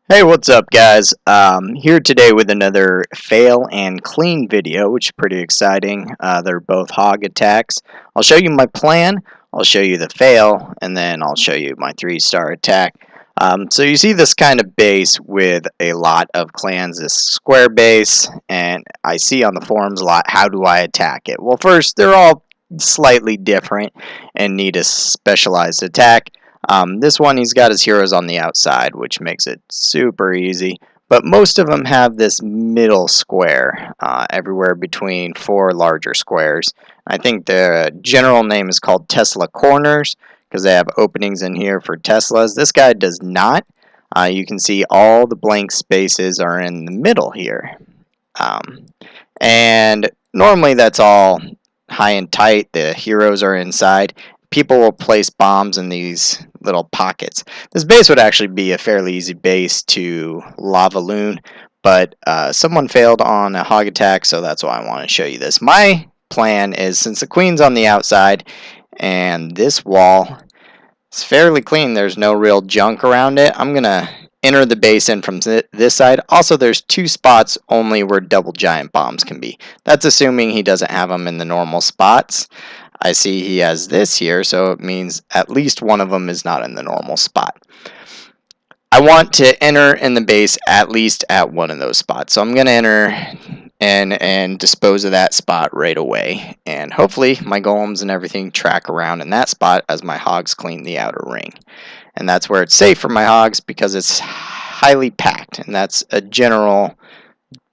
Hey, what's up, guys? Here today with another fail and clean video, which is pretty exciting. They're both hog attacks. I'll show you my plan, I'll show you the fail, and then I'll show you my 3-star attack. So you see this kind of base with a lot of clans, this square base, and I see on the forums a lot, how do I attack it? Well, first, they're all slightly different and need a specialized attack. This one, he's got his heroes on the outside, which makes it super easy. But most of them have this middle square, everywhere between 4 larger squares. I think the general name is called Tesla corners, because they have openings in here for Teslas. This guy does not. You can see all the blank spaces are in the middle here. And normally that's all high and tight. The heroes are inside. People will place bombs in these little pockets. This base would actually be a fairly easy base to lava loon, but someone failed on a hog attack, so that's why I want to show you this. My plan is, since the queen's on the outside and this wall is fairly clean, there's no real junk around it, I'm gonna enter the base in from this side. Also, there's 2 spots only where double giant bombs can be. That's assuming he doesn't have them in the normal spots. I see he has this here, so it means at least one of them is not in the normal spot. I want to enter in the base at least at one of those spots, so I'm going to enter and dispose of that spot right away, and hopefully my golems and everything track around in that spot as my hogs clean the outer ring. And that's where it's safe for my hogs because it's highly packed, and that's a general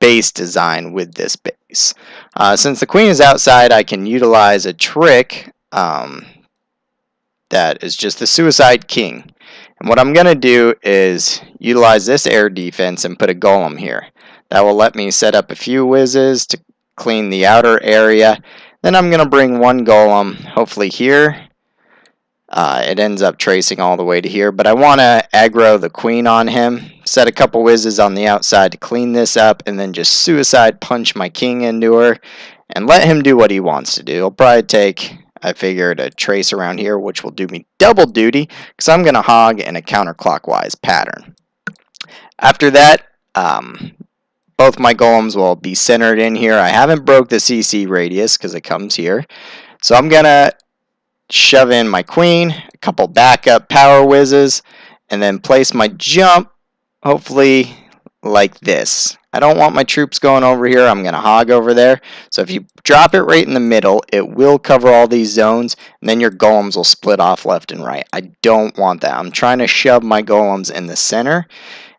base design with this base. Since the queen is outside, I can utilize a trick that is just the suicide king. And what I'm going to do is utilize this air defense and put a golem here. That will let me set up a few whizzes to clean the outer area. Then I'm going to bring one golem, hopefully here. It ends up tracing all the way to here, but I want to aggro the queen on him, set a couple whizzes on the outside to clean this up, and then just suicide punch my king into her and let him do what he wants to do. He'll probably take, I figured, a trace around here, which will do me double duty because I'm going to hog in a counterclockwise pattern. After that, both my golems will be centered in here. I haven't broke the CC radius because it comes here, so I'm going to shove in my queen, a couple backup power whizzes, and then place my jump, hopefully like this. I don't want my troops going over here. I'm going to hog over there. So if you drop it right in the middle, it will cover all these zones, and then your golems will split off left and right. I don't want that. I'm trying to shove my golems in the center,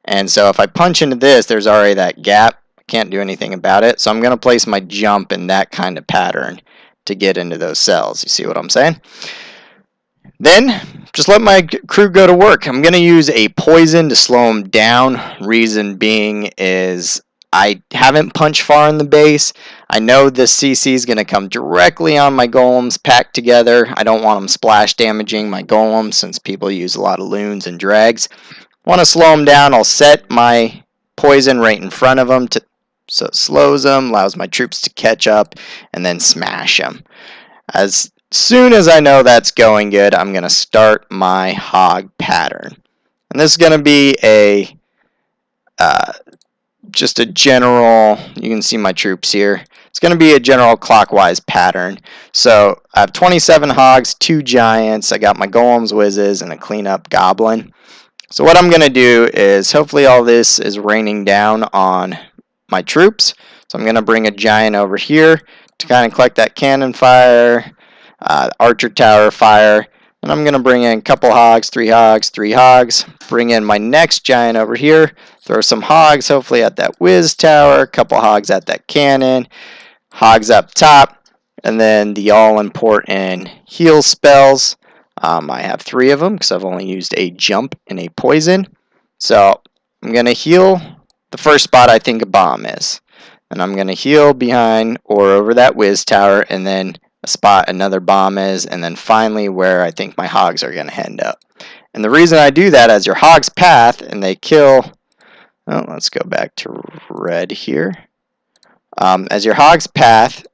and so if I punch into this, there's already that gap. I can't do anything about it, so I'm going to place my jump in that kind of pattern to get into those cells. You see what I'm saying? Then just let my crew go to work. I'm going to use a poison to slow them down. Reason being is I haven't punched far in the base. I know this CC is going to come directly on my golems packed together. I don't want them splash damaging my golems since people use a lot of loons and drags. I want to slow them down. I'll set my poison right in front of them so it slows them, allows my troops to catch up, and then smash them. As soon as I know that's going good, I'm going to start my hog pattern. And this is going to be just a general, you can see my troops here. It's going to be a general clockwise pattern. So I have 27 hogs, 2 giants, I got my golems, whizzes, and a cleanup goblin. So what I'm going to do is, hopefully all this is raining down on my troops. So I'm going to bring a giant over here to kind of collect that cannon fire, archer tower fire, and I'm going to bring in a couple hogs, 3 hogs, 3 hogs, bring in my next giant over here, throw some hogs hopefully at that whiz tower, a couple hogs at that cannon, hogs up top, and then the all important heal spells. I have 3 of them because I've only used a jump and a poison. So I'm going to heal the first spot I think a bomb is. And I'm going to heal behind or over that whiz tower, and then a spot another bomb is, and then finally where I think my hogs are going to end up. And the reason I do that, as your hogs path and they kill, well, let's go back to red here. As your hogs path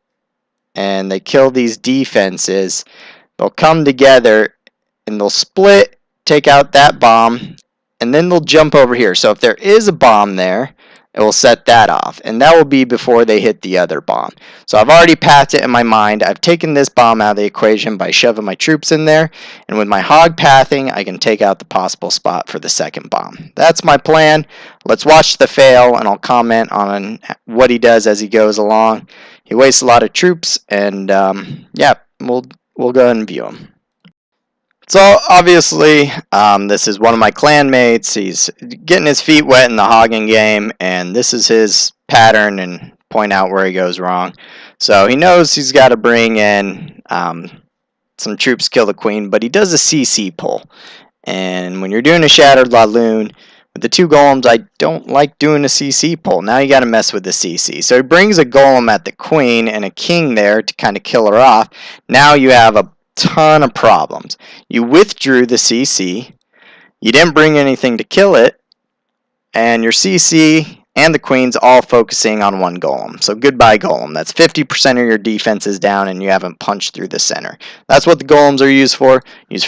and they kill these defenses, they'll come together and they'll split, take out that bomb, and then they'll jump over here. So if there is a bomb there, it will set that off, and that will be before they hit the other bomb. So I've already pathed it in my mind. I've taken this bomb out of the equation by shoving my troops in there, and with my hog pathing, I can take out the possible spot for the second bomb. That's my plan. Let's watch the fail, and I'll comment on what he does as he goes along. He wastes a lot of troops, and yeah, we'll go ahead and view him. So obviously, this is one of my clanmates. He's getting his feet wet in the hogging game, and this is his pattern and point out where he goes wrong. So he knows he's got to bring in some troops to kill the queen, but he does a CC pull. And when you're doing a Shattered Laloon with the 2 golems, I don't like doing a CC pull. Now you got to mess with the CC. So he brings a golem at the queen and a king there to kind of kill her off. Now you have a ton of problems. You withdrew the CC, you didn't bring anything to kill it, and your CC and the queen's all focusing on one golem. So goodbye golem. That's 50% of your defense is down, and you haven't punched through the center. That's what the golems are used for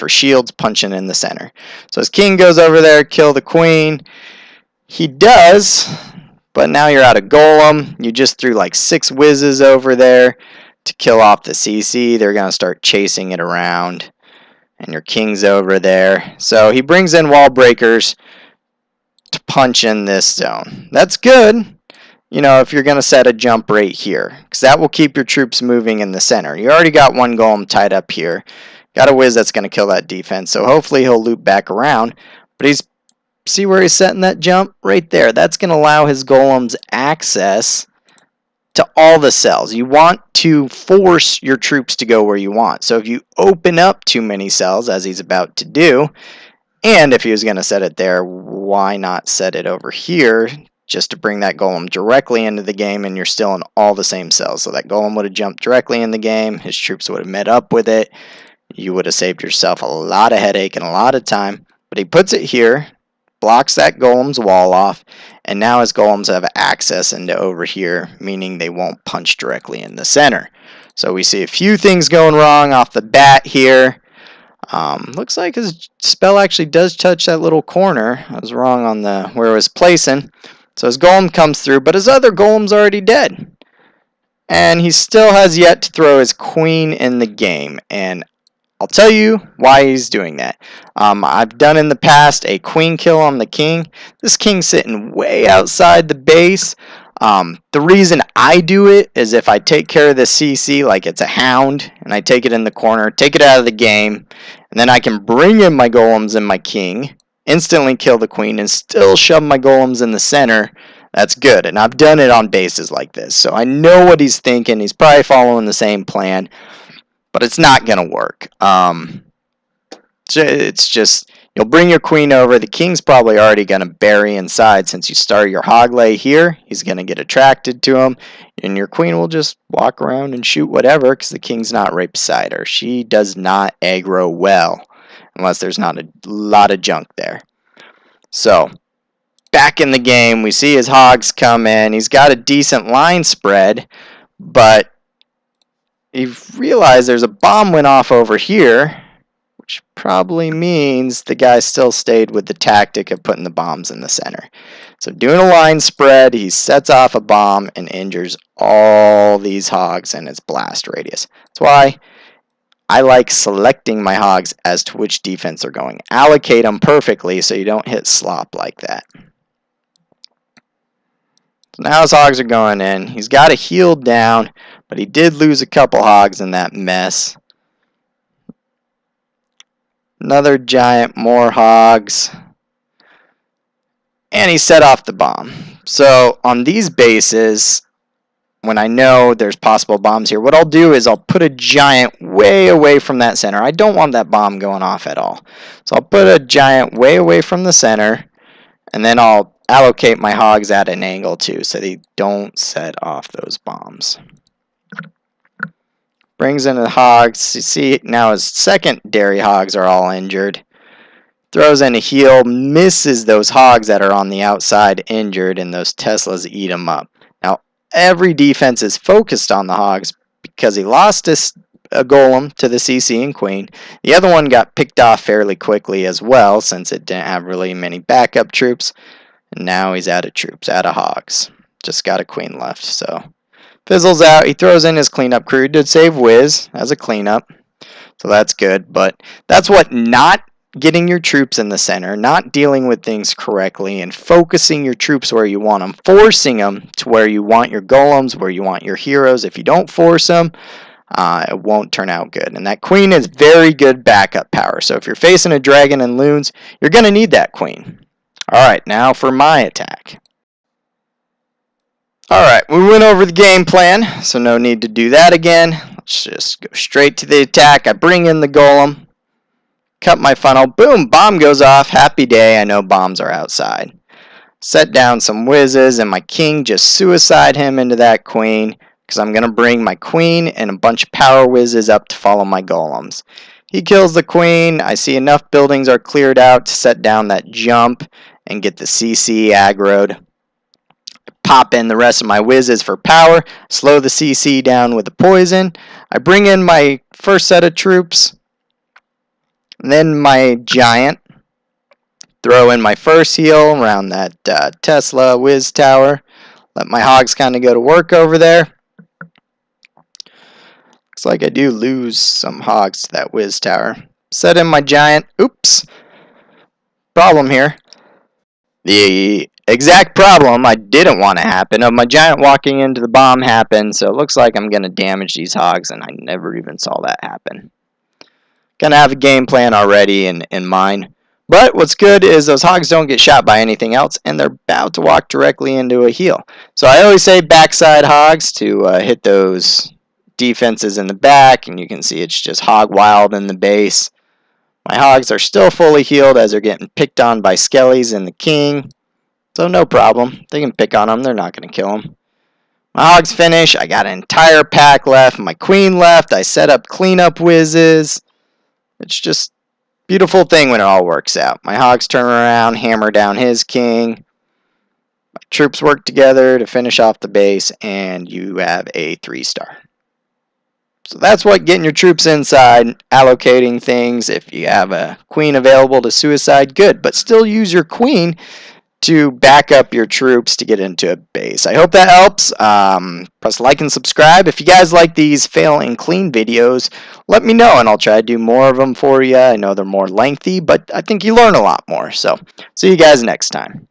shields, punching in the center. So his king goes over there, kill the queen. He does, but now you're out of golem. You just threw like 6 whizzes over there to kill off the CC. They're going to start chasing it around, and your king's over there. So he brings in wall breakers to punch in this zone. That's good, you know, if you're going to set a jump right here, because that will keep your troops moving in the center. You already got one golem tied up here. Got a whiz that's going to kill that defense, so hopefully he'll loop back around. But see where he's setting that jump? Right there. That's going to allow his golems access to all the cells. You want to force your troops to go where you want. So if you open up too many cells, as he's about to do, and if he was going to set it there, why not set it over here just to bring that golem directly into the game, and you're still in all the same cells. So that golem would have jumped directly in the game, his troops would have met up with it, you would have saved yourself a lot of headache and a lot of time. But he puts it here, blocks that golem's wall off, and now his golems have access into over here, meaning they won't punch directly in the center. So we see a few things going wrong off the bat here. Looks like his spell actually does touch that little corner. I was wrong on where it was placing. So his golem comes through, but his other golem's already dead. And he still has yet to throw his queen in the game. And I'll tell you why he's doing that. I've done in the past a queen kill on the king. This king's sitting way outside the base. The reason I do it is if I take care of the CC like it's a hound, and I take it in the corner, take it out of the game, and then I can bring in my golems and my king, instantly kill the queen, and still shove my golems in the center. That's good, and I've done it on bases like this, so I know what he's thinking. He's probably following the same plan, but it's not going to work. It's just, you'll bring your queen over. The king's probably already going to bury inside. Since you start your hog lay here, he's going to get attracted to him, and your queen will just walk around and shoot whatever, because the king's not right beside her. She does not aggro well, unless there's not a lot of junk there. So, back in the game, we see his hogs come in. He's got a decent line spread, but you realize there's a bomb went off over here, which probably means the guy still stayed with the tactic of putting the bombs in the center. So doing a line spread, he sets off a bomb and injures all these hogs in its blast radius. That's why I like selecting my hogs as to which defense they're going. Allocate them perfectly so you don't hit slop like that. So now his hogs are going in. He's got a heal down, but he did lose a couple hogs in that mess. Another giant, more hogs. And he set off the bomb. So on these bases, when I know there's possible bombs here, what I'll do is I'll put a giant way away from that center. I don't want that bomb going off at all. So I'll put a giant way away from the center, and then I'll allocate my hogs at an angle too, so they don't set off those bombs. Brings in the hogs. You see now his secondary hogs are all injured. Throws in a heal, misses those hogs that are on the outside injured, and those Teslas eat them up. Now every defense is focused on the hogs because he lost his a golem to the CC and queen. The other one got picked off fairly quickly as well, since it didn't have really many backup troops. And now he's out of troops, out of hogs. Just got a queen left, so fizzles out. He throws in his cleanup crew. He did save Wiz as a cleanup, so that's good. But that's what not getting your troops in the center, not dealing with things correctly, and focusing your troops where you want them, forcing them to where you want your golems, where you want your heroes. If you don't force them, it won't turn out good. And that queen is very good backup power. So if you're facing a dragon and loons, you're going to need that queen. Alright, now for my attack. Alright, we went over the game plan, so no need to do that again. Let's just go straight to the attack. I bring in the golem, cut my funnel, boom, bomb goes off. Happy day, I know bombs are outside. Set down some whizzes, and my king just suicide him into that queen, because I'm going to bring my queen and a bunch of power whizzes up to follow my golems. He kills the queen. I see enough buildings are cleared out to set down that jump and get the CC aggroed. Pop in the rest of my whizzes for power, slow the CC down with the poison. I bring in my first set of troops, then my giant. Throw in my first heal around that Tesla whiz tower. Let my hogs kind of go to work over there. Looks like I do lose some hogs to that whiz tower. Set in my giant. Oops. Problem here. The exact problem I didn't want to happen of my giant walking into the bomb happened, so it looks like I'm going to damage these hogs, and I never even saw that happen. Gonna have a game plan already in mind. But what's good is those hogs don't get shot by anything else, and they're about to walk directly into a heal. So I always say backside hogs to hit those defenses in the back, and you can see it's just hog wild in the base. My hogs are still fully healed as they're getting picked on by skellies and the king. So no problem. They can pick on them. They're not going to kill them. My hogs finish. I got an entire pack left. My queen left. I set up cleanup whizzes. It's just a beautiful thing when it all works out. My hogs turn around, hammer down his king. My troops work together to finish off the base, and you have a 3-star. So that's what getting your troops inside, allocating things. If you have a queen available to suicide, good. But still use your queen to back up your troops to get into a base. I hope that helps. Press like and subscribe. If you guys like these fail and clean videos, let me know and I'll try to do more of them for you. I know they're more lengthy, but I think you learn a lot more. So see you guys next time.